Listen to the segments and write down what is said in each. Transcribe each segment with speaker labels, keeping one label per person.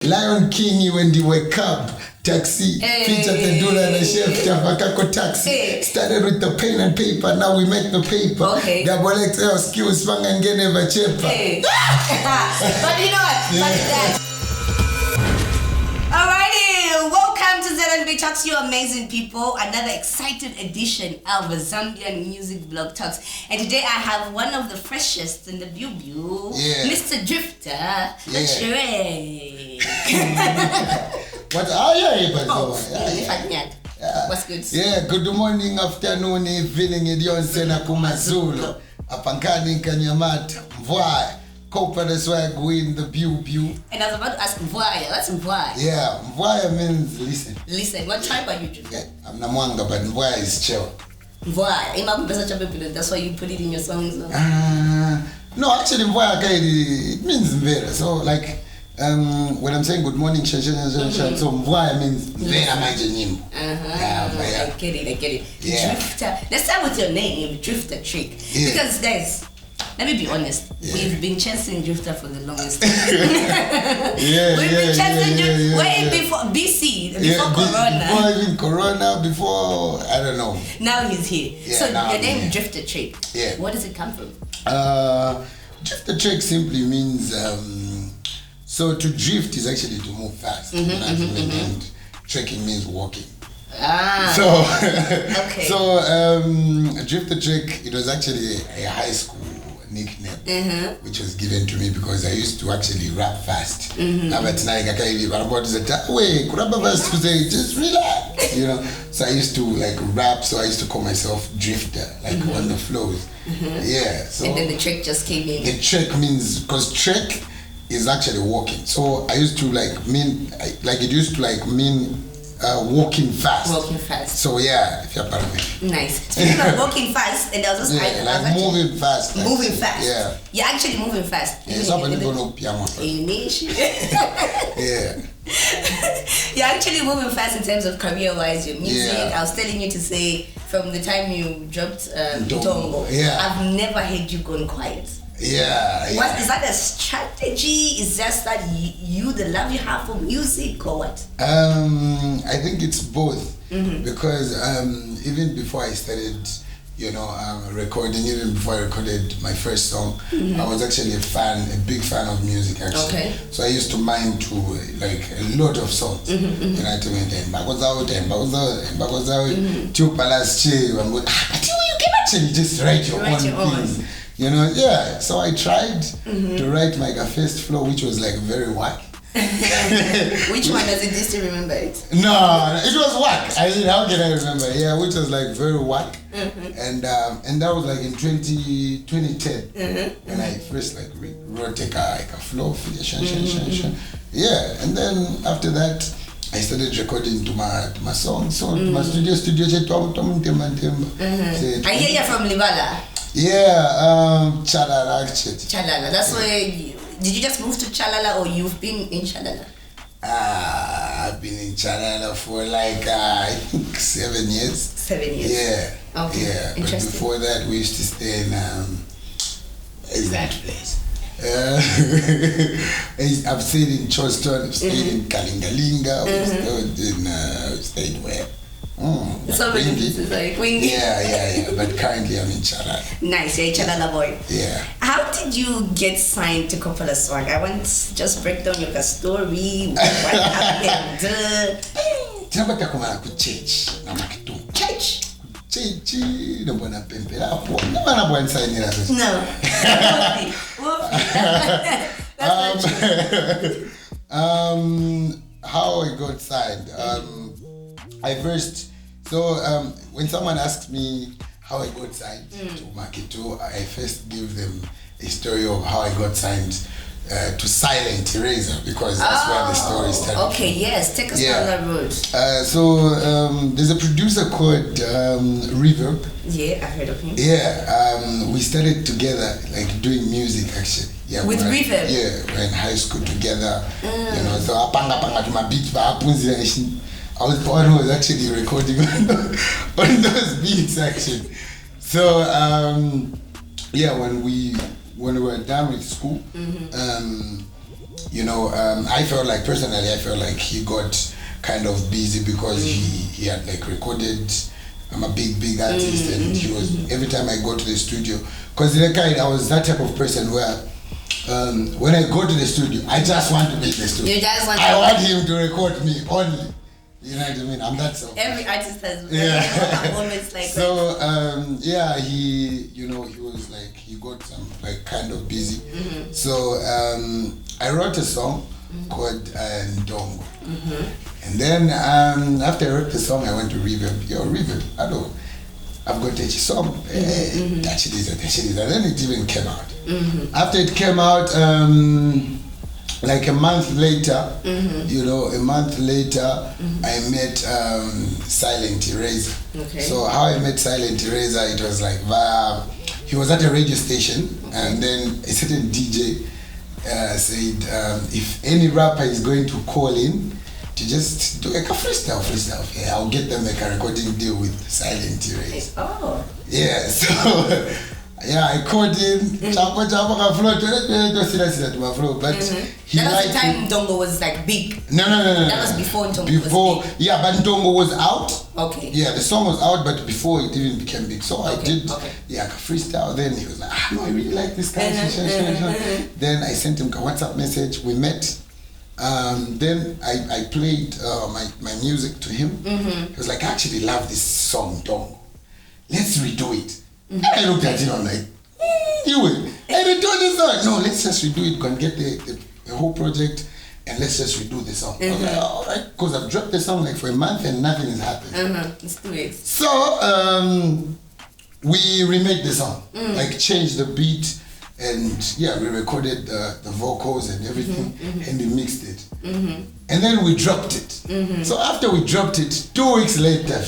Speaker 1: Lion King when they wake up. Taxi, featured the Dula and the Chef, Tavakako Taxi. Started with the pen and paper, now we make the paper.
Speaker 2: Okay.
Speaker 1: Double XL skills, fang and get never cheaper.
Speaker 2: But you know what? Yeah. Alrighty, welcome to ZMB Talks, you amazing people. Another exciting edition of Zambian Music Blog Talks. And today I have one of the freshest in the view, Mr. Drifta Trek.
Speaker 1: What are you?
Speaker 2: What's good?
Speaker 1: Yeah, good morning, afternoon, evening, Idionsena Kumazulu. Apankani Kanyamata, Mvwai. Copa the swag win the view. And
Speaker 2: I was about to ask Mvwai. What's Mvwai?
Speaker 1: Yeah, Mvwai means listen.
Speaker 2: Listen, what tribe are you?
Speaker 1: Yeah, I'm Namwanga, but Mvwai is chill.
Speaker 2: Mvwai, that's why you put it in your songs?
Speaker 1: No, actually Mvwai it means Mvera. So like when I'm saying good morning, so Mvwai means Mvera manje nyimbo.
Speaker 2: I get it.
Speaker 1: Yeah.
Speaker 2: Drifta. Let's start with your name, Drifta Trek.
Speaker 1: Yeah.
Speaker 2: Because guys, let me be honest.
Speaker 1: Yeah.
Speaker 2: We've been chasing Drifta for the longest time.
Speaker 1: We've
Speaker 2: been chasing Drifta way before BC, before Corona.
Speaker 1: Before even Corona, before I don't know.
Speaker 2: Now he's here.
Speaker 1: Yeah,
Speaker 2: so your name Drifta Trek.
Speaker 1: Yeah.
Speaker 2: Where does it come from?
Speaker 1: Drifta Trek simply means so to drift is actually to move fast. And trekking means walking. So
Speaker 2: okay.
Speaker 1: So Drifta Trek, it was actually a high school nickname, which was given to me because I used to actually rap fast. Just relax, you know. So I used to like rap, so I used to call myself Drifter, like on the flows. Yeah. So
Speaker 2: and then the trek just came in.
Speaker 1: The trek means, because trek is actually walking. So I used to it used to mean walking fast.
Speaker 2: Walking fast.
Speaker 1: So yeah, if you're part of it.
Speaker 2: Nice. Speaking of walking fast, and I was just
Speaker 1: moving fast.
Speaker 2: Moving fast.
Speaker 1: Yeah.
Speaker 2: You're actually moving fast.
Speaker 1: Yeah, somebody don't know piano. Yeah.
Speaker 2: You're actually moving fast in terms of career-wise, your music.
Speaker 1: Yeah.
Speaker 2: I was telling you to say, from the time you dropped Tongo,
Speaker 1: yeah.
Speaker 2: I've never heard you gone quiet.
Speaker 1: Yeah.
Speaker 2: Is that a strategy? Is just that the love you have for music, or what?
Speaker 1: I think it's both, because even before I started, recording, even before I recorded my first song, I was actually a big fan of music actually. Okay. So I used to mime to like a lot of songs. You know what I mean? You can actually just write your own things. You know, yeah. So I tried to write like a first flow, which was like very whack.
Speaker 2: Which one does it? Do you still remember it?
Speaker 1: No, it was whack. How can I remember? Yeah, which was like very whack. And that was like in 2010 when I first like wrote like a flow. Yeah, and then after that I started recording to my song. So to my studio.
Speaker 2: I hear you from Libala.
Speaker 1: Yeah, Chalala actually.
Speaker 2: Chalala. That's where did you just move to Chalala, or you've been in Chalala?
Speaker 1: I've been in Chalala for like I think 7 years.
Speaker 2: 7 years.
Speaker 1: Yeah.
Speaker 2: Okay.
Speaker 1: Yeah. But before that we used to stay in is that place? I've stayed in Charleston, I've stayed in Kalingalinga, we stayed where?
Speaker 2: So many places like Queen.
Speaker 1: Yeah. But currently I'm in Chalala.
Speaker 2: Nice, you're a Chalala boy.
Speaker 1: Yeah.
Speaker 2: How did you get signed to Coppola Swag? I want to just break down your story. What happened? Church. No.
Speaker 1: How I got signed. When someone asks me how I got signed to Makito, I first give them a story of how I got signed to Silent Eraser, because that's where the story started.
Speaker 2: Okay, yes, take us down that road.
Speaker 1: There's a producer called Reverb.
Speaker 2: Yeah, I've heard of him.
Speaker 1: Yeah, we started together, like doing music actually. Yeah,
Speaker 2: with Reverb?
Speaker 1: Yeah, we're in high school together. So apanga to my beats, I was the one who was actually recording on those beats actually. So when we were done with school, I felt like he got kind of busy because he had like recorded. I'm a big artist, and he was, every time I go to the studio, because I was that type of person where when I go to the studio, I just want to be in the studio. I want him to record me only. You know what I mean? I'm that self.
Speaker 2: Every artist has moments like
Speaker 1: so, he was like, he got some like kind of busy. So I wrote a song called Ndongo. And then after I wrote the song, I went to Revamp. Hello, I've got a song. Touch it. And then it even came out. After it came out, like a month later, I met Silent Eraser.
Speaker 2: Okay.
Speaker 1: So how I met Silent Eraser, it was like he was at a radio station, and then a certain DJ said, if any rapper is going to call in, to just do like a freestyle. Yeah, I'll get them like a recording deal with Silent Eraser.
Speaker 2: Oh.
Speaker 1: Yeah, so I called him. But he
Speaker 2: that was the time Ndongo was like big.
Speaker 1: No.
Speaker 2: That was before Ndongo was big.
Speaker 1: Yeah, but Ndongo was out.
Speaker 2: Okay.
Speaker 1: Yeah, the song was out, but before it even became big. So I did like a freestyle. Then he was like, no, I really like this guy. Then I sent him a WhatsApp message. We met. Then I played my music to him. He was like, I actually love this song, Ndongo. Let's redo it. And I looked at him, I'm like, you will. And he told us, no, let's just redo it. Go and get the whole project, and let's just redo the song. I was like, all right, because I've dropped the song like for a month and nothing is happening.
Speaker 2: Let's do it.
Speaker 1: So we remade the song, like changed the beat, and we recorded the vocals and everything, and we mixed it. And then we dropped it. So after we dropped it, 2 weeks later,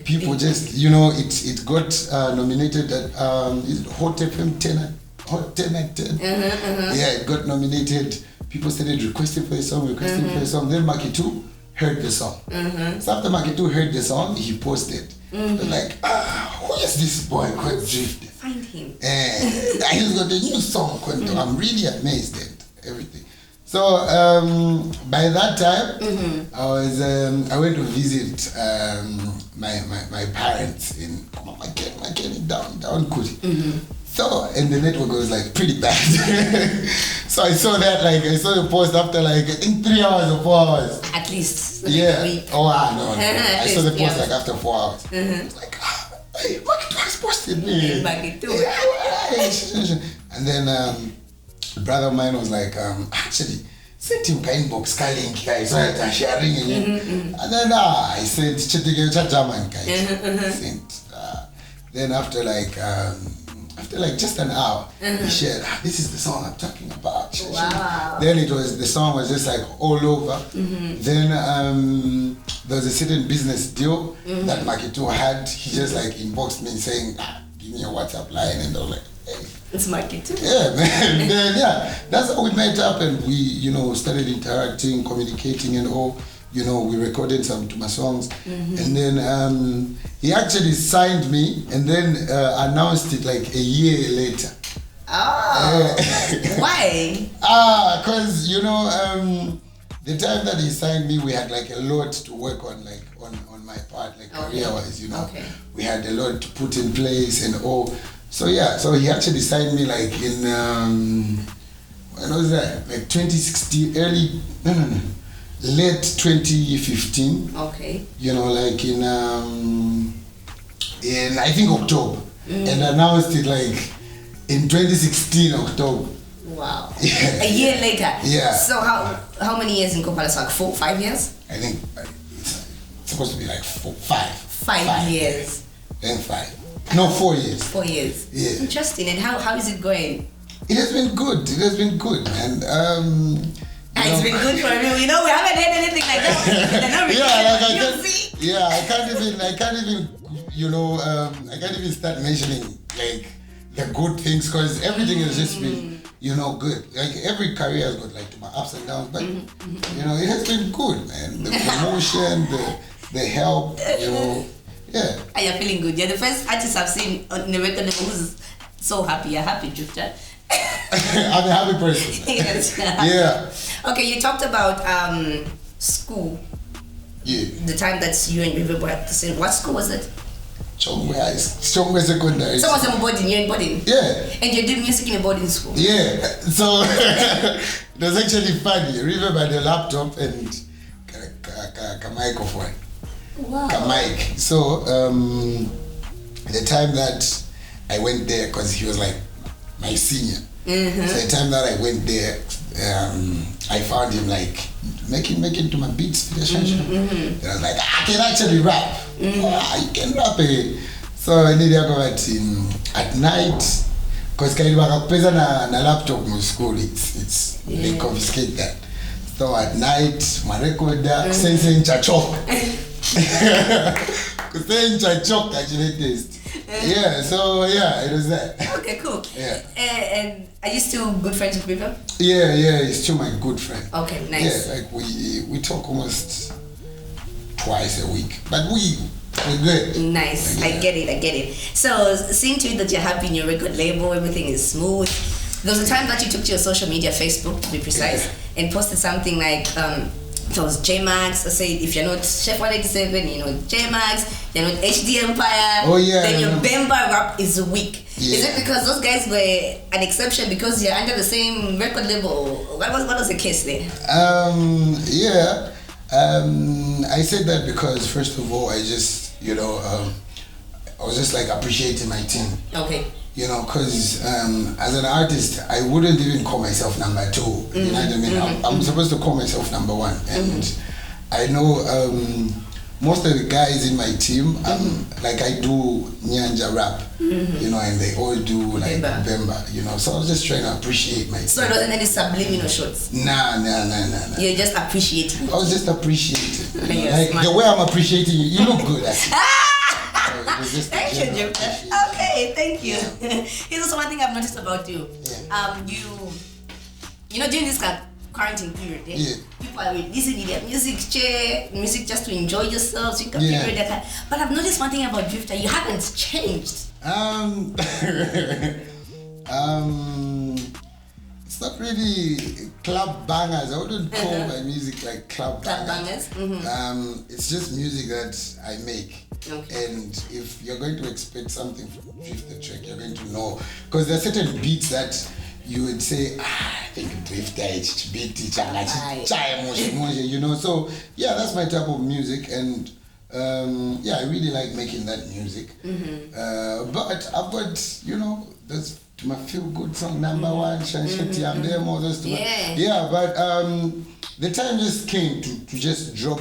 Speaker 1: people just, it got nominated at Hot FM 10. Yeah, it got nominated. People started requesting for the song. Then Marky 2 heard the song. So after Marky 2 heard the song, he posted. They're like, who is this boy called Drifta?
Speaker 2: Find him.
Speaker 1: He's got a new song called I'm really amazed at everything. So by that time, I went to visit my parents in Makeni down Kuti. So, and the network was like pretty bad. So I saw the post after like I think 3 hours or 4 hours.
Speaker 2: At least.
Speaker 1: Yeah. No. I saw the post like after 4 hours. It's like, hey, Market has posted me.
Speaker 2: Market too.
Speaker 1: And then a brother of mine was like, actually, sent him inbox calling guys, so I'm sharing it. And then I said, German guys. Sent. Then after like just an hour, he shared, this is the song I'm talking about.
Speaker 2: Wow.
Speaker 1: Then the song was just like all over. Then there was a certain business deal that Marketo had. He just like inboxed me saying, give me a WhatsApp line, and I was like, hey.
Speaker 2: It's Marketo.
Speaker 1: Yeah, man. Then that's how we met up, and we, started interacting, communicating and all. We recorded some to my songs, and then he actually signed me, and then announced it like a year later.
Speaker 2: Oh, why?
Speaker 1: Cause the time that he signed me, we had like a lot to work on, like on my part, like career-wise.
Speaker 2: Okay.
Speaker 1: We had a lot to put in place and all. So so he actually signed me like in when was that? Like 2016, late 2015.
Speaker 2: Okay.
Speaker 1: Like in I think October, and announced it like in 2016 October.
Speaker 2: Wow.
Speaker 1: Yeah.
Speaker 2: A year later.
Speaker 1: Yeah.
Speaker 2: So how many years in Kopala? Like 4, 5 years?
Speaker 1: I think it's supposed to be like 5.
Speaker 2: 5 years.
Speaker 1: Then 5. No, 4 years.
Speaker 2: 4 years.
Speaker 1: Yeah.
Speaker 2: Interesting. And how is it going?
Speaker 1: It has been good. Man.
Speaker 2: It's been good for you. We haven't heard anything like that.
Speaker 1: I can't even start mentioning like the good things, because everything has just been good. Like every career has got like my ups and downs, but it has been good, man. The promotion, the help, yeah.
Speaker 2: And you're feeling good. You're the first artist I've seen on the record label who's so happy. You're happy, Drifta.
Speaker 1: I'm a happy person.
Speaker 2: Yes.
Speaker 1: Yeah.
Speaker 2: Okay, you talked about school.
Speaker 1: Yeah.
Speaker 2: The time that you and River were at the same. What school was it?
Speaker 1: Chongwe Secondary.
Speaker 2: So was in boarding. You're in boarding.
Speaker 1: Yeah.
Speaker 2: And you did music in a boarding school.
Speaker 1: Yeah. So it was actually funny. River by the laptop and a microphone.
Speaker 2: Wow.
Speaker 1: A mic. So the time that I went there, because he was like my senior. Mm-hmm. So the time that I went there, I found him like making to my beats. Mm-hmm. And I was like, I can actually rap. Mm-hmm. You can rap. So I need to go at night, because na laptop in school, they confiscate that. So at night, my recorder, sensing chachok. Saying chachok actually taste. Yeah, so yeah, it was that.
Speaker 2: Okay, cool.
Speaker 1: Yeah.
Speaker 2: And are you still good friends with River?
Speaker 1: Yeah, he's still my good friend.
Speaker 2: Okay, nice.
Speaker 1: Yeah, like we talk almost twice a week, but we're good.
Speaker 2: Nice.
Speaker 1: Like, yeah.
Speaker 2: I get it. So, seeing to it that you're happy in your record label, everything is smooth. There was a time that you took to your social media, Facebook to be precise, and posted something like, it was J-Max. I said, if you're not Chef 187, you know J-Max, you're not HD Empire, then your Bemba rap is weak. Yeah. Is it because those guys were an exception because you're under the same record label? What was the case there?
Speaker 1: Yeah. I said that because, first of all, I just, I was just like appreciating my team.
Speaker 2: Okay.
Speaker 1: Because as an artist, I wouldn't even call myself number 2. Mm-hmm. You know what I mean? Mm-hmm. I'm supposed to call myself number 1. And I know most of the guys in my team, like I do Nyanja rap, and they all do like Bemba, So I was just trying to appreciate my team.
Speaker 2: So it wasn't any subliminal shots?
Speaker 1: Nah.
Speaker 2: You're just appreciating.
Speaker 1: I was just appreciating. Like smart. The way I'm appreciating you, you look good actually.
Speaker 2: Thank you, Drifta. Okay, thank you. Yeah. Here's also one thing I've noticed about you. Yeah. During this quarantine period, people are releasing their music just to enjoy yourselves. You can figure that. But I've noticed one thing about Drifta, you haven't changed.
Speaker 1: It's not really club bangers. I wouldn't call my music like club bangers. It's just music that I make. Okay. And if you're going to expect something from Drifta Trek, you're going to know. Because there are certain beats that you would say, I think Drifta is beat, So, yeah, that's my type of music. And I really like making that music. But I've got, that's to my feel good song number 1, Shansheti, I'm there, all those. But the time just came to just drop.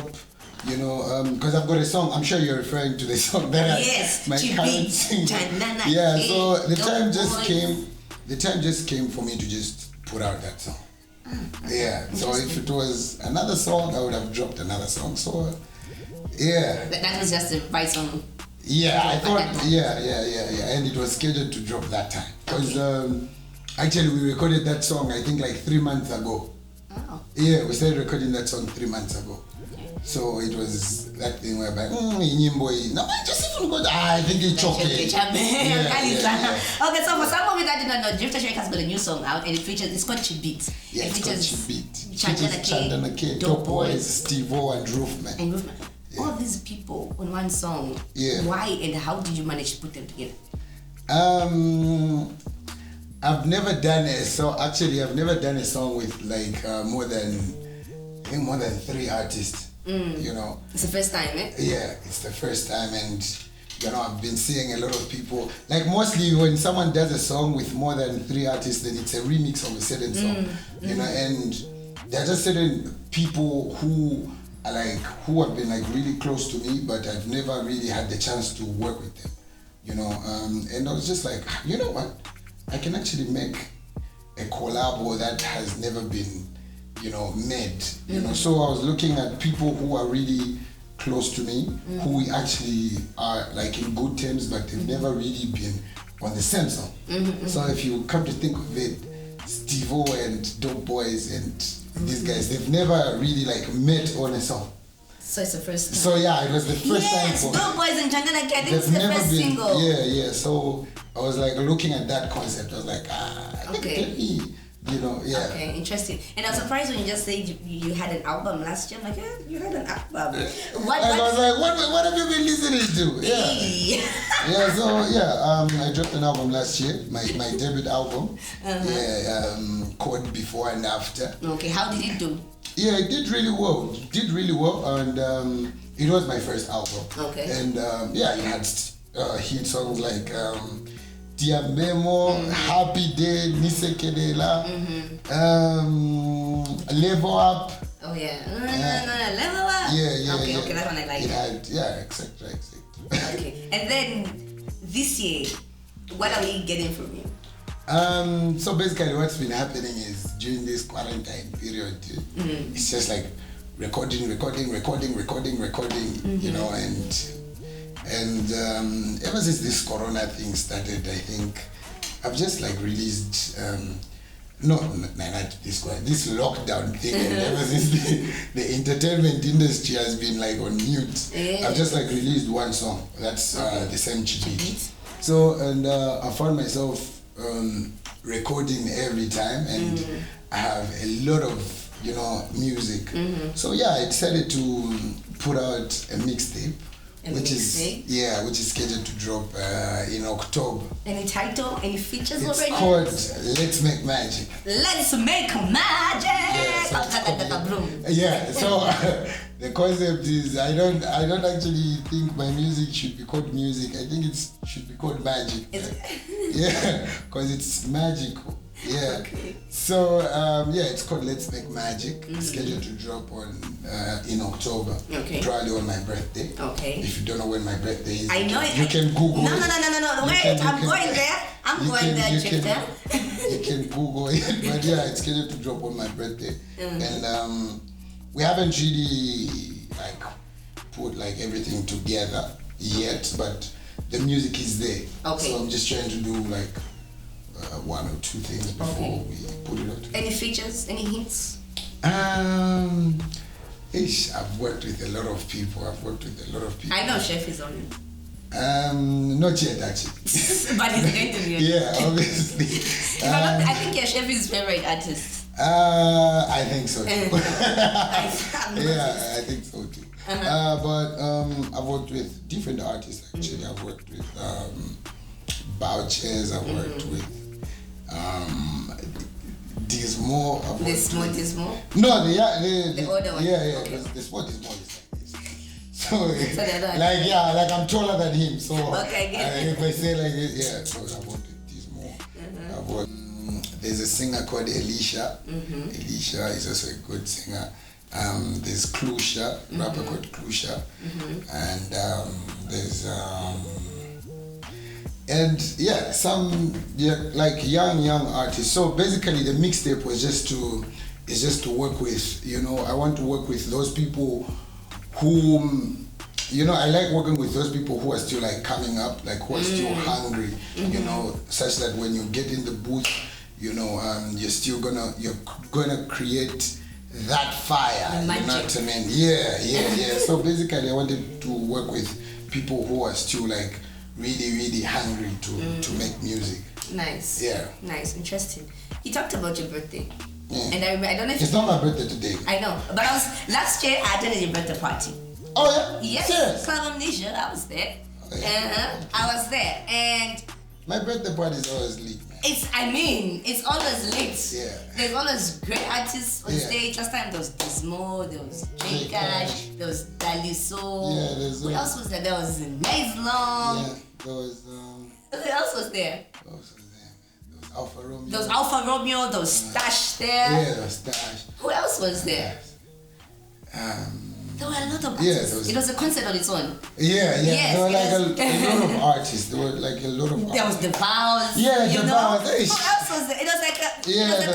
Speaker 1: Because I've got a song. I'm sure you're referring to the song that my current sing. So the time just came. The time just came for me to just put out that song. So if it was another song, I would have dropped another song. So
Speaker 2: that was just the right song.
Speaker 1: I thought. And it was scheduled to drop that time because actually we recorded that song I think like 3 months ago. Oh. We started recording that song 3 months ago. So it was that thing whereby, just even good. I think it's okay.
Speaker 2: Okay, so for some of you that did not know, Drifta Trek has got a new song out and it's called Chibit.
Speaker 1: Yeah, it's called Chibit. Chandana K, Dope Boys, Steve O, and Roofman.
Speaker 2: All these people on one song. Why and how did you manage to put them together?
Speaker 1: I've never done a song. Actually, I've never done a song with like more than 3 artists.
Speaker 2: It's the first time, eh?
Speaker 1: Yeah, it's the first time, and I've been seeing a lot of people. Like mostly when someone does a song with more than 3 artists, then it's a remix of a certain song. And there are just certain people who have been like really close to me, but I've never really had the chance to work with them. And I was just like, you know what? I can actually make a collab that has never been made. So I was looking at people who are really close to me, who we actually are like in good terms, but they've never really been on the same song. So if you come to think of it, Steve-O and Dope Boys and these guys, they've never really like met on a song.
Speaker 2: So it's the first time.
Speaker 1: So it was the first time for
Speaker 2: Dope Boys and Chandana K, it's the first single.
Speaker 1: So I was like looking at that concept. I was like, You know, yeah.
Speaker 2: Okay, interesting. And I was surprised when you just said you had an album last year. I'm like, yeah, you had an album. What?
Speaker 1: I was like, what have you been listening to? Yeah. Yeah, so I dropped an album last year, my debut album. Called Before and After.
Speaker 2: Okay, how did it do?
Speaker 1: Yeah, it did really well. And it was my first album.
Speaker 2: Okay.
Speaker 1: And it had hit songs like Dia Memo, Happy Day, Nisekedela, Level Up.
Speaker 2: Oh yeah. Level Up.
Speaker 1: Yeah.
Speaker 2: Okay, that one I like.
Speaker 1: It had, etc.
Speaker 2: Okay. And then this year, what are we getting from you?
Speaker 1: So basically what's been happening is during this quarantine period, it's just like recording, you know, and ever since this corona thing started, I think I've just like released not this lockdown thing, and ever since the entertainment industry has been like on mute, I've just like released one song. That's the same Chibit. So I found myself recording every time, and I have a lot of music. So I decided to put out a mixtape, which is scheduled to drop in October.
Speaker 2: Any title? Any features
Speaker 1: it's
Speaker 2: already?
Speaker 1: It's called Let's Make Magic.
Speaker 2: Let's Make Magic.
Speaker 1: So the concept is I don't actually think my music should be called music. I think it should be called magic. Because it's magical. Yeah. Okay. So it's called Let's Make Magic. Scheduled to drop in October. Okay. Probably on my birthday. Okay. If you don't know when my birthday is,
Speaker 2: I know it.
Speaker 1: You can Google.
Speaker 2: No. Wait, I'm going there. I'm going there, Drifta.
Speaker 1: You can Google it, but it's scheduled to drop on my birthday, and we haven't really like put like everything together yet, but the music is there. Okay. So I'm just trying to do like one or two things before we put it out.
Speaker 2: Any features? Any hints?
Speaker 1: I've worked with a lot of people.
Speaker 2: I know Chef is on it.
Speaker 1: Not yet actually.
Speaker 2: But he's going to be.
Speaker 1: Yeah, obviously.
Speaker 2: I think you're Chef's favorite artist.
Speaker 1: I think so too. I think so too. But I've worked with different artists actually. I've worked with Bouchers. I've worked with Dismo.
Speaker 2: Dismo?
Speaker 1: No, the
Speaker 2: older one.
Speaker 1: Yeah. Okay. The sport is more like this. So like I'm taller than him. So if I say like this, so I've worked with Dismo. I've worked. There's a singer called Elisha. Elisha is also a good singer. There's Klusha, rapper called Klusha, and there's some like young artists. So basically, the mixtape was just to work with. I want to work with those people who, I like working with those people who are still like coming up, like who are still hungry. Such that when you get in the booth, you're gonna create that fire. You know what I mean? Yeah. So basically, I wanted to work with people who are still like really hungry to make music.
Speaker 2: Nice.
Speaker 1: Yeah.
Speaker 2: Nice. Interesting. You talked about your birthday.
Speaker 1: Yeah.
Speaker 2: And I don't know if
Speaker 1: it's not my birthday today.
Speaker 2: I know, but last year I attended your birthday party.
Speaker 1: Oh yeah?
Speaker 2: Yes. Club Amnesia. I was there. Oh, yeah. I was there, and
Speaker 1: my birthday party is always lit.
Speaker 2: It's always lit.
Speaker 1: Yeah.
Speaker 2: There's always great artists on stage. Last time there was Dismo, there was J Cash, there was Daliso.
Speaker 1: Yeah,
Speaker 2: who else was there? There was Nezlong.
Speaker 1: Yeah, there was
Speaker 2: who else was there?
Speaker 1: There was Alpha Romeo.
Speaker 2: There was Alpha Romeo, there was Stash there.
Speaker 1: Yeah, there was Stash.
Speaker 2: Who else was there? There were a lot of artists. It was a concert on its own.
Speaker 1: Yeah. There were like a lot of artists. There were like a lot of artists.
Speaker 2: There was the Vows.
Speaker 1: Yeah, the Vows.
Speaker 2: Who else was there? It was like a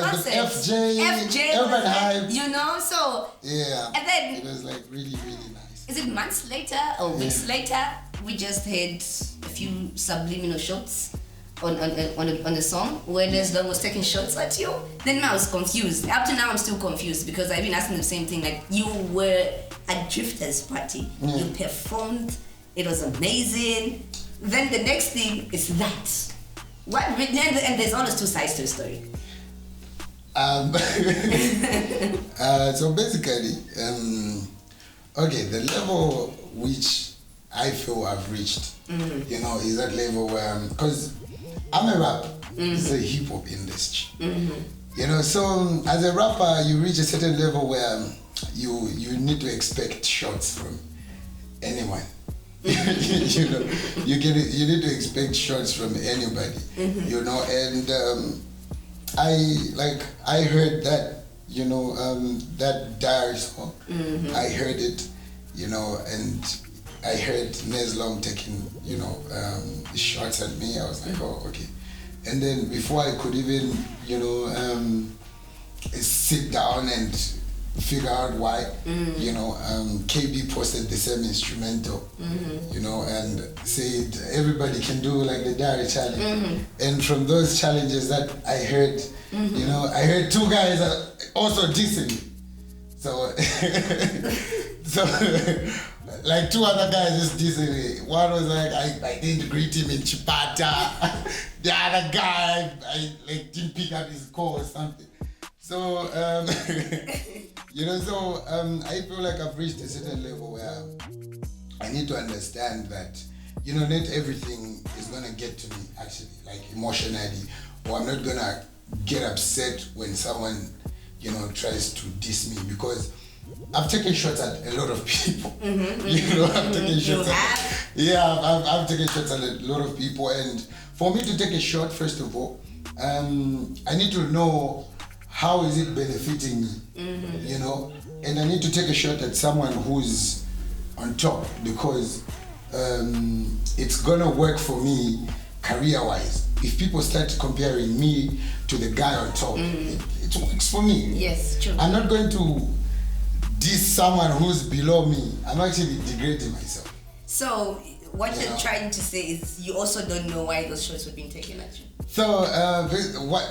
Speaker 2: concert.
Speaker 1: FJ, Urban Hype.
Speaker 2: So.
Speaker 1: Yeah.
Speaker 2: And then.
Speaker 1: It was like really nice.
Speaker 2: Is it months later or weeks later? We just had a few subliminal shots on the song where Nezlong was taking shots at you. Then I was confused. Up to now I'm still confused because I've been asking the same thing. Like, you were at Drifta's party. You performed. It was amazing. Then the next thing is that. And there's always two sides to the story.
Speaker 1: So basically, okay, the level which I feel I've reached, you know, is that level where, because I'm a rapper, it's a hip hop industry. You know, so as a rapper, you reach a certain level where you need to expect shots from anyone. You know, you need to expect shots from anybody. You know, and I heard that, you know, that Diary song. I heard it, you know, and I heard Nezlong taking, you know, shots at me. I was like, oh, okay. And then before I could even, you know, sit down and figure out why, you know, KB posted the same instrumental, you know, and said everybody can do like the Diary challenge. And from those challenges that I heard, you know, I heard two guys also dissing me. So, so like two other guys just dissing me. One was like, I didn't greet him in Chipata. The other guy, I like didn't pick up his call or something. So, you know, so I feel like I've reached a certain level where I need to understand that, you know, not everything is gonna get to me actually, like emotionally, or I'm not gonna get upset when someone, you know, tries to diss me, because I've taken shots at a lot of people. You know, I've taken shots at, I've taken shots at a lot of people, and for me to take a shot, first of all, I need to know how is it benefiting me, you know, and I need to take a shot at someone who's on top, because it's gonna work for me career-wise. If people start comparing me to the guy on top, it works for me.
Speaker 2: Yes, true.
Speaker 1: I'm not going to diss someone who's below me. I'm actually degrading myself.
Speaker 2: So what you're trying to say is you also don't know why those shots were being taken at you.
Speaker 1: So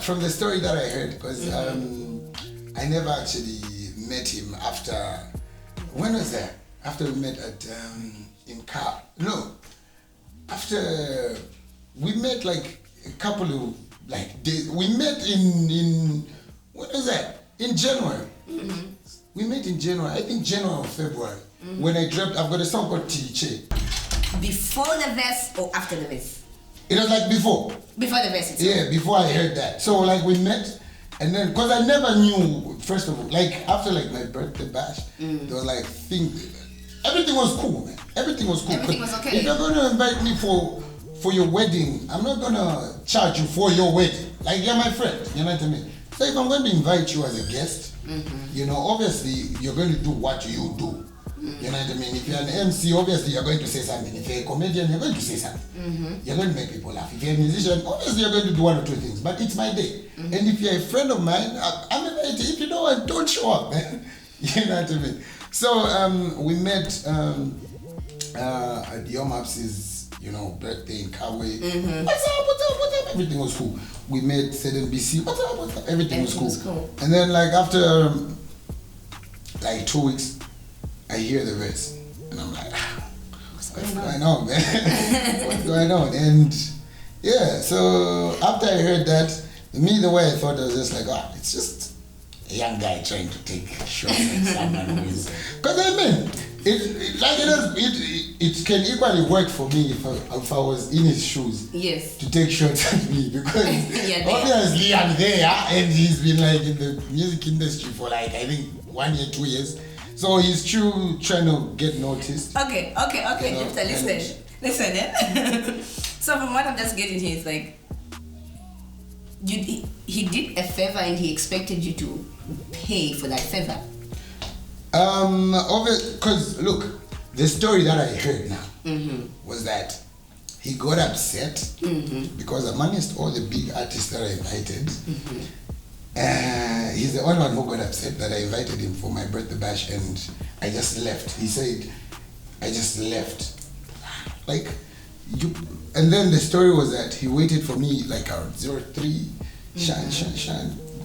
Speaker 1: from the story that I heard, because I never actually met him after, when was that? After we met at in car. No, after we met like a couple of like days. We met in what was that? In January. We met in January. I think January or February. When I dropped, I've got a song called Tiche.
Speaker 2: Before the verse or after the verse?
Speaker 1: It was like before.
Speaker 2: Before the verse itself.
Speaker 1: Yeah, before I heard that. So like we met, and then because I never knew, first of all, like after like my birthday bash, there was like everything was cool, man. Everything was cool.
Speaker 2: Everything was okay.
Speaker 1: If you're gonna invite me for your wedding, I'm not gonna charge you for your wedding. Like you're my friend, you know what I mean? So if I'm going to invite you as a guest, you know, obviously you're going to do what you do. You know what I mean? If you're an MC, obviously you're going to say something. If you're a comedian, you're going to say something. You're going to make people laugh. If you're a musician, obviously you're going to do one or two things. But it's my day. And if you're a friend of mine, I'm invited. If you don't want, don't show up, man. You know what I mean? So we met at Yom Haps's, you know, birthday in Kawe. What's up? Everything was cool. We met ZMB. What's up? Everything was cool. And then like after like 2 weeks, I hear the verse, and I'm like, what's going on, man? What's going on? And yeah, so after I heard that, me, the way I thought, I was just like, it's just a young guy trying to take shots at someone who is. Because I mean, it can equally work for me if I was in his shoes.
Speaker 2: Yes.
Speaker 1: To take shots at me, because obviously I'm there, and he's been like in the music industry for like, I think 1 year, 2 years. So he's trying to get noticed.
Speaker 2: Okay. You know, listen. So from what I'm just getting here is like, he did a favor and he expected you to pay for that favor. Because
Speaker 1: look, the story that I heard now was that he got upset because amongst all the big artists that I invited, he's the only one who got upset that I invited him for my birthday bash, and I just left. He said, I just left. Like, you. And then the story was that he waited for me like around 03, Shan.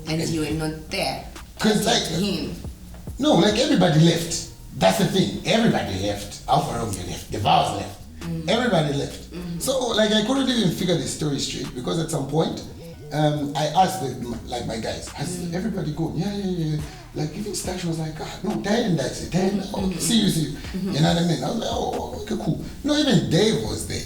Speaker 2: And you were not there.
Speaker 1: Because like
Speaker 2: him.
Speaker 1: No, like everybody left. That's the thing. Everybody left. Alpha Romeo left. The Vows left. Everybody left. So like I couldn't even figure the story straight, because at some point I asked like my guys, has everybody gone? Yeah. Like even Stash was like, no, Diane, that's it. Diane, see you. You know what I mean? I was like, oh, okay, cool. No, even Dave was there.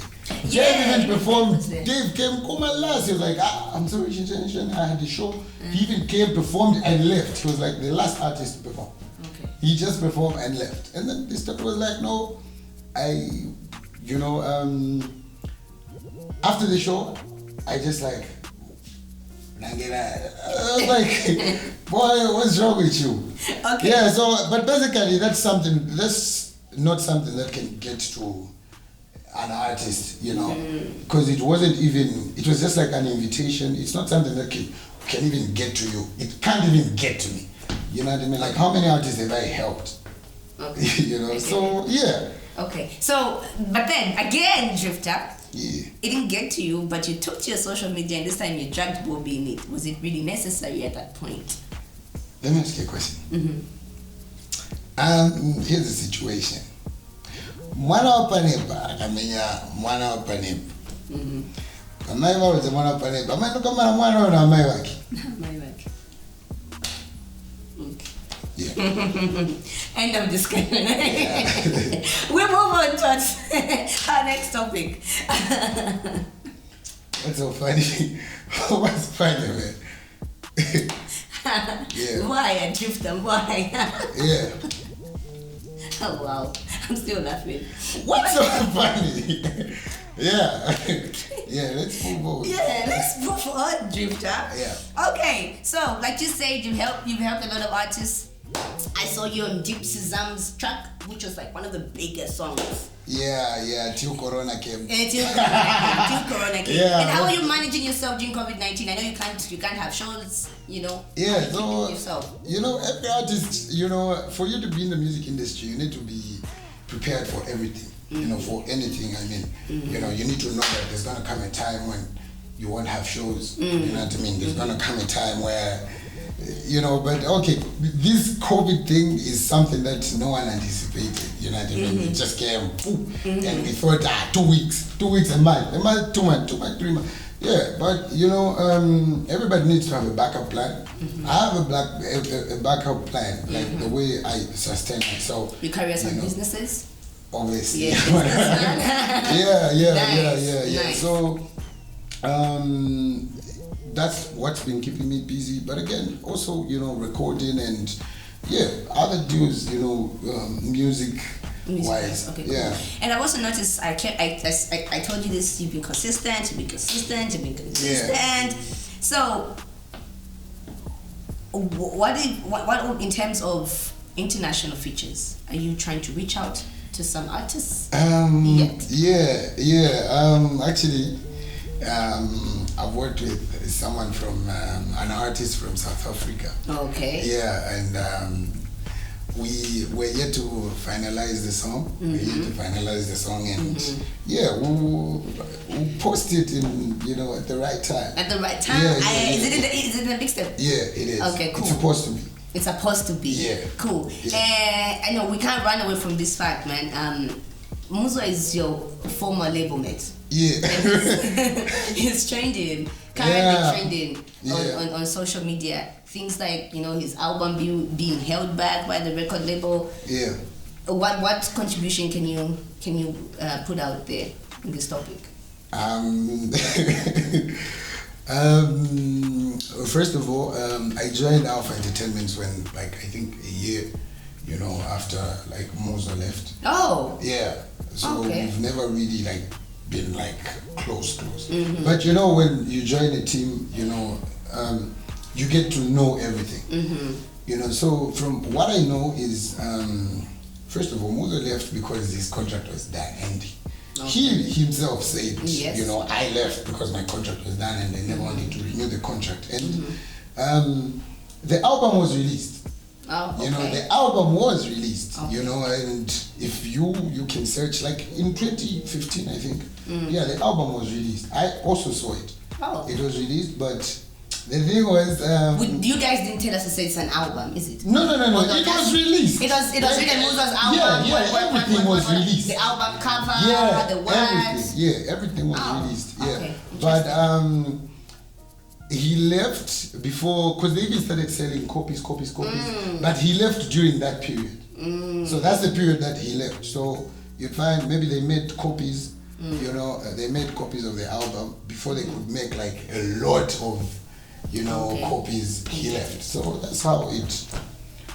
Speaker 1: Dave even performed. Dave came, come on last. He was like, I'm sorry, I had the show. He even came, performed, and left. He was like the last artist to perform.
Speaker 2: Okay.
Speaker 1: He just performed and left. And then this stuff was like, no, after the show, I just like, I was like, boy, what's wrong with you?
Speaker 2: Okay.
Speaker 1: Yeah, so, but basically that's not something that can get to an artist, because it was just like an invitation. It's not something that can even get to you. It can't even get to me. You know what I mean? Like, how many artists have I helped?
Speaker 2: Okay.
Speaker 1: So, yeah.
Speaker 2: Okay, so, but then, again, Drifta,
Speaker 1: yeah.
Speaker 2: It didn't get to you, but you took to your social media and this time you dragged Bobby in it. Was it really necessary at that point?
Speaker 1: Let me ask you a question. Here's the situation. Mwana wa Panepa akamenya mwana wa Panepa. Amai wake mwana wa Panepa. Amai ndo kama mwana wa amai wake.
Speaker 2: Amai wake. Okay.
Speaker 1: Yeah.
Speaker 2: End of discussion. Yeah. We move on to our next topic.
Speaker 1: What's so funny? What's funny, man? Yeah.
Speaker 2: Why, Drifta? Why?
Speaker 1: Yeah.
Speaker 2: Oh wow, I'm still laughing.
Speaker 1: What's so funny? Yeah. Yeah, let's move on.
Speaker 2: Yeah, let's move on, Drifta.
Speaker 1: Yeah.
Speaker 2: Okay, so like you said, you've helped a lot of artists. I saw you on Deep Sezam's track, which was like one of the biggest songs.
Speaker 1: Yeah, till Corona came.
Speaker 2: Till Corona came.
Speaker 1: Yeah.
Speaker 2: And how are you managing yourself during COVID-19? I know you can't have shows,
Speaker 1: Yeah, so
Speaker 2: yourself.
Speaker 1: Every artist, for you to be in the music industry, you need to be prepared for everything. For anything. I mean, you need to know that there's gonna come a time when you won't have shows. You know what I mean? There's gonna come a time where but okay, this COVID thing is something that no one anticipated, you know what I mean? It just came, and we thought, 2 weeks, a month, 2 months, 3 months. Yeah, but everybody needs to have a backup plan. I have a backup plan, like the way I sustain myself.
Speaker 2: You carry out some businesses?
Speaker 1: Obviously.
Speaker 2: Yeah.
Speaker 1: Nice. So, that's what's been keeping me busy. But again, also, recording and other dues, music wise.
Speaker 2: Okay, cool.
Speaker 1: Yeah.
Speaker 2: And I also noticed I told you this, you've been consistent. Yeah. So what in terms of international features, are you trying to reach out to some artists yet?
Speaker 1: Actually, I've worked with someone from an artist from South Africa.
Speaker 2: Okay.
Speaker 1: Yeah, and we were yet to finalize the song. And we'll post it in at the right time.
Speaker 2: At the right time. Is it in the mixtape?
Speaker 1: Yeah, it is.
Speaker 2: Okay, cool.
Speaker 1: It's supposed to be.
Speaker 2: It's supposed to be.
Speaker 1: Yeah.
Speaker 2: Cool.
Speaker 1: Yeah.
Speaker 2: I know we can't run away from this fact, man. Muzo is your former label mate.
Speaker 1: Yeah.
Speaker 2: He's currently trending on social media. Things like, his album being held back by the record label.
Speaker 1: Yeah.
Speaker 2: What contribution can you put out there in this topic?
Speaker 1: First of all, I joined Alpha Entertainment when I think a year, after Mozo left.
Speaker 2: Oh.
Speaker 1: Yeah. So we've never really been close. But when you join a team, you get to know everything. So from what I know is, first of all, Mozo left because his contract was done, and he himself said, I left because my contract was done and they never wanted to renew the contract. And the album was released.
Speaker 2: Oh, okay.
Speaker 1: The album was released,
Speaker 2: Okay.
Speaker 1: and if you can search, in 2015, I think, the album was released. I also saw it.
Speaker 2: Oh.
Speaker 1: It was released, but the thing was...
Speaker 2: you guys didn't tell us to say it's an album, is it?
Speaker 1: No. It was released.
Speaker 2: It was really Muzo's album?
Speaker 1: Everything was released.
Speaker 2: The album cover, the words?
Speaker 1: Everything was released. Yeah.
Speaker 2: Okay.
Speaker 1: But he left before, because they even started selling copies. But he left during that period. So that's the period that he left. So you find maybe they made copies, you know, they made copies of the album before they could make like a lot of, you know, copies. He left. So that's how it.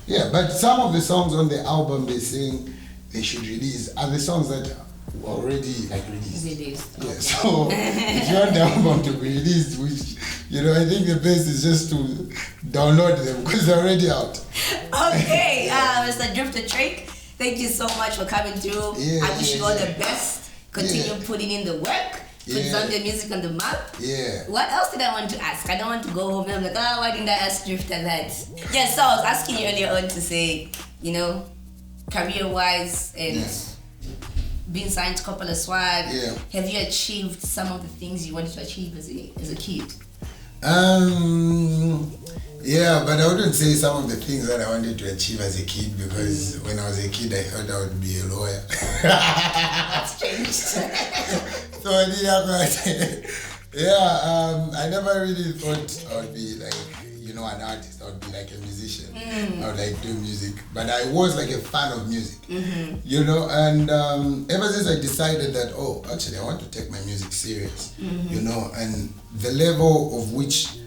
Speaker 1: Yeah, but some of the songs on the album they sing they should release are the songs that were already like released.
Speaker 2: Okay.
Speaker 1: Yeah, so if you want the album to be released, which, you know, I think the best is just to download them because they're already out.
Speaker 2: Okay, Mr. Drifta Trek, thank you so much for coming through. I wish you all the best. Continue putting in the work. Put Zambian music on the map.
Speaker 1: Yeah.
Speaker 2: What else did I want to ask? I don't want to go home and I'm like, oh, why didn't I ask Drifta that? Yes, so I was asking you earlier on to say, you know, career-wise and being signed to Coppola Swag, have you achieved some of the things you wanted to achieve as a kid?
Speaker 1: Yeah, but I wouldn't say some of the things that I wanted to achieve as a kid because when I was a kid, I thought I would be a lawyer.
Speaker 2: That's changed.
Speaker 1: So I never really thought I would be like, you know, an artist. I would be like a musician. I would like do music. But I was like a fan of music, you know, and ever since I decided that, oh, actually I want to take my music serious, you know, and the level of which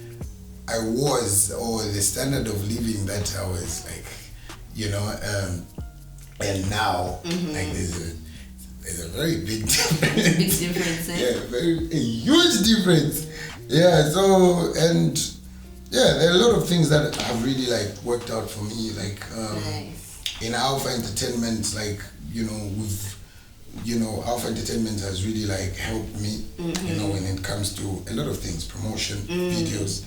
Speaker 1: I was, or the standard of living that I was like, you know, and now, like there's a very big difference.
Speaker 2: Big difference, eh?
Speaker 1: Yeah, a huge difference. Yeah, so, and yeah, there are a lot of things that have really like worked out for me, like in Alpha Entertainment, like, you know, Alpha Entertainment has really like helped me, you know, when it comes to a lot of things, promotion, videos,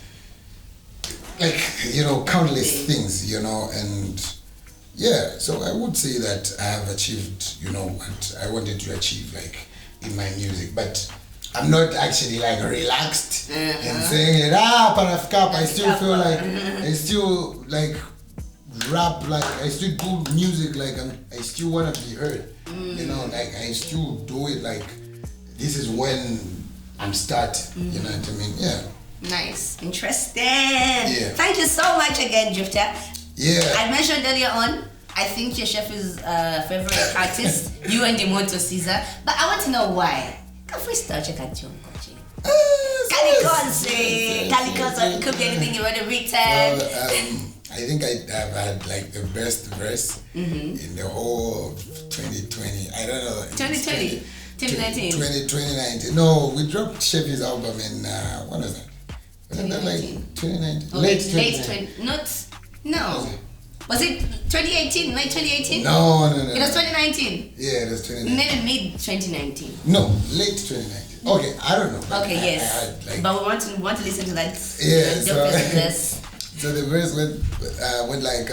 Speaker 1: like, you know, countless things, you know, and yeah, so I would say that I have achieved, you know, what I wanted to achieve, like, in my music, but I'm not actually like relaxed and saying it, Panafkap. I still feel like, I still like rap, like I still do music, like I still want to be heard, you know, like I still do it like this is when I'm starting, you know what I mean? Yeah.
Speaker 2: Nice, interesting. Yeah. Thank you so much again, Drifta.
Speaker 1: Yeah.
Speaker 2: I mentioned earlier on, I think your chef is favorite artist, you and Demonto Caesar, but I want to know why. It could be anything you want to return.
Speaker 1: I think I've had like the best verse in the whole of 2020. I don't know.
Speaker 2: 2020? 2019?
Speaker 1: 2019. No, we dropped Chevy's album in, when was that? Wasn't that like 2019?
Speaker 2: Oh, late 2019. No. Was it 2018? Late 2018?
Speaker 1: No.
Speaker 2: It was 2019?
Speaker 1: Yeah, it was 2019.
Speaker 2: Maybe mid-2019.
Speaker 1: No, late 2019. Okay, I don't know.
Speaker 2: Okay, yes. But we want to listen to that.
Speaker 1: Yeah, so the verse went like,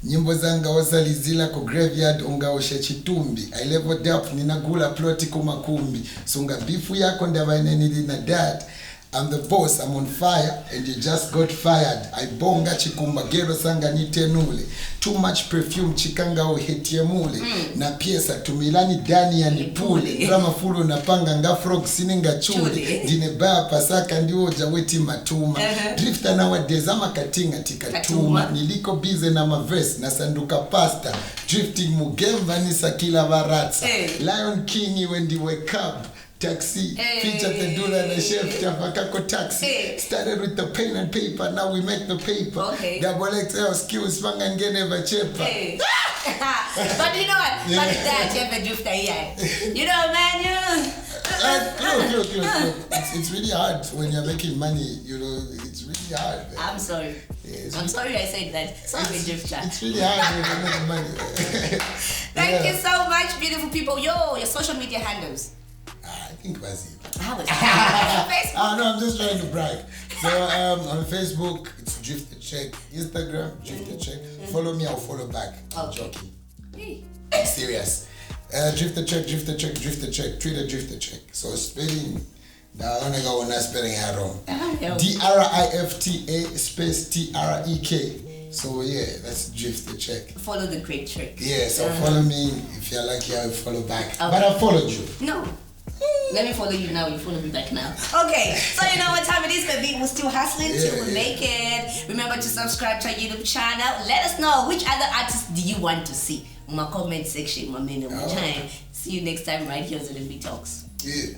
Speaker 1: nyimbo zanga wasalizila ku graveyard ungaoshe chitumbi. I leveled up ninagula ploti kumakumbi. Sunga bifu yako ndabaineni na dad. I'm the boss, I'm on fire, and you just got fired. I bonga chikumba, gero sanga nitenule. Too much perfume, chikanga uhetie mule. Na piesa, tumilani dani ya nipule. Drama fulu na panga nga frog sininga chule. Dine baa pasaka ndiwo jaweti matuma. Drifta na wadezama katinga tikatuma. Niliko bize na maverse, na sanduka pasta. Drifting mugemba nisa kila varatsa. Lion King when you wake up. Taxi, featured the Dula and the chef, Tafakako Taxi. Started with the pen and paper, now we make the paper.
Speaker 2: Okay.
Speaker 1: Double XL skills, fang and get never cheaper.
Speaker 2: But you know what? But that you have a drifter here. You know, man,
Speaker 1: look. It's really hard when you're making money, you know, it's really hard. Man.
Speaker 2: I'm sorry. Yeah, I'm sorry I said that. Sorry, drifter.
Speaker 1: It's really hard when you're making money.
Speaker 2: Thank you so much, beautiful people. Yo, your social media handles.
Speaker 1: I think Bazi.
Speaker 2: Facebook.
Speaker 1: No, I'm just trying to brag. So on Facebook, it's Drifta Trek. Instagram, Drifta Trek. Follow me, I'll follow back. I'm joking. I'm serious. Drifta Trek. Twitter, Drifta Trek. So spelling, I want to go on that spelling wrong. Drifta space Trek. So yeah, that's Drifta Trek.
Speaker 2: Follow the great trick.
Speaker 1: Yeah, so follow me. If you're lucky, I'll follow back. Okay. But I followed you.
Speaker 2: No. Let me follow you now. You follow me back now. Okay, so you know what time it is, baby. We're still hustling till we make it. Remember to subscribe to our YouTube channel. Let us know which other artists do you want to see in my comment section. My man, time. See you next time right here on ZMB Talks.
Speaker 1: Yeah.